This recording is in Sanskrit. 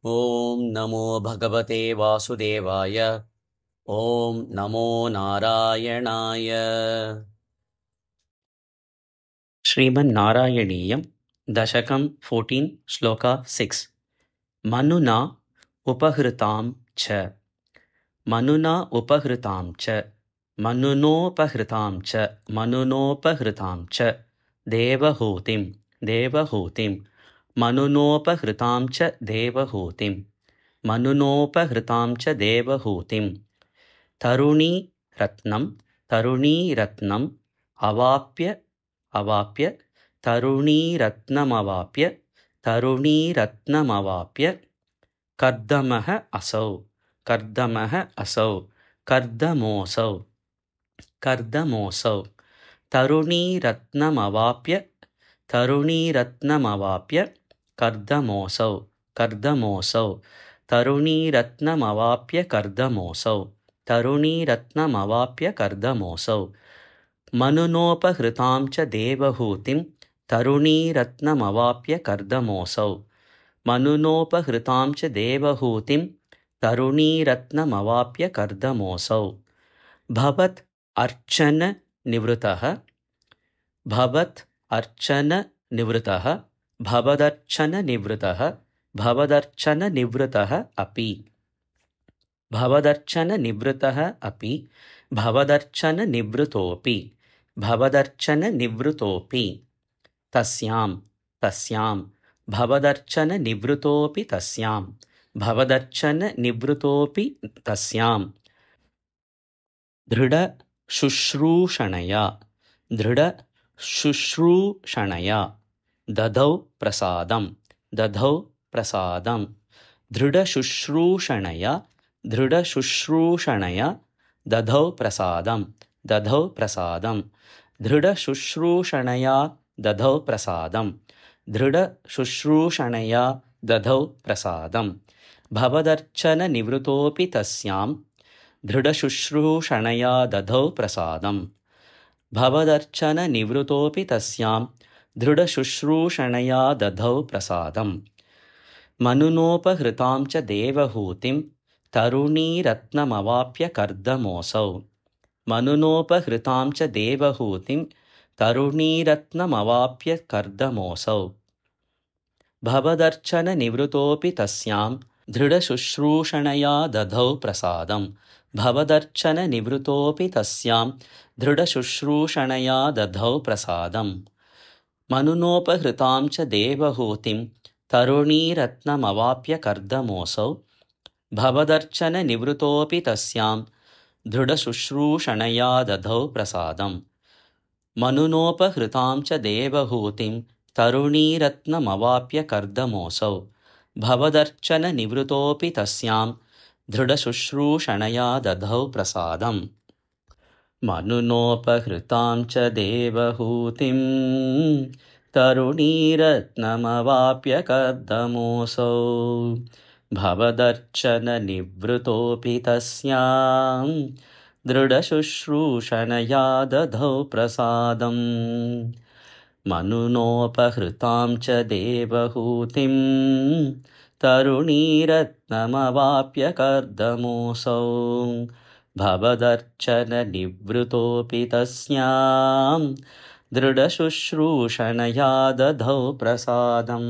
ॐ नमो भगवते वासुदेवाय। ॐ नमो नारायणाय। श्रीमन्नारायणीयं दशकं 14 श्लोका 6। मनुना उपहृतां च मनुना उपहृतां च मनुनोपहृतां च देवहूतिं मनुनोपहृतां च देवहूतिं तरुणीरत्नम् अवाप्य तरुणीरत्नमवाप्य कर्दमः असौ कर्दमोऽसौ तरुणीरत्नमवाप्य कर्दमोऽसौ मनुनोपहृतां च देवहूतिं तरुणीरत्नमवाप्य कर्दमोऽसौ भवत् भवदर्चननिवृत्तः अपि भवदर्चननिवृतोऽपि तस्यां दृढशुश्रूषणया दधौ प्रसादं दृढशुश्रूषणया दधौ प्रसादं भवदर्चननिवृतोऽपि तस्यां दृढशुश्रूषणया दधौ प्रसादम् मनुनोपहृतां च देवहूतिं तरुणीरत्नमवाप्य कर्दमोऽसौ भवदर्चननिवृतोऽपि तस्यां दृढशुश्रूषणया दधौ प्रसादम् मनुनोपहृतां च देवहूतिं तरुणीरत्नमवाप्य कर्दमोऽसौ भवदर्चननिवृतोऽपि तस्यां दृढशुश्रूषणया दधौ प्रसादम् मनुनोपहृतां च देवहूतिं तरुणीरत्नमवाप्य कर्दमोऽसौ भवदर्चननिवृतोऽपि तस्यां दृढशुश्रूषणया दधौ प्रसादम् मनुनोपहृतां च देवहूतिं तरुणीरत्नमवाप्य कर्दमोऽसौ भवदर्चननिवृतोऽपि तस्यां दृढशुश्रूषणया दधौ प्रसादम् मनुनोपहृतां च देवहूतिं तरुणीरत्नमवाप्य कर्दमोऽसौ भवदर्चननिवृतोऽपि तस्यां दृढशुश्रूषणया दधौ प्रसादम्।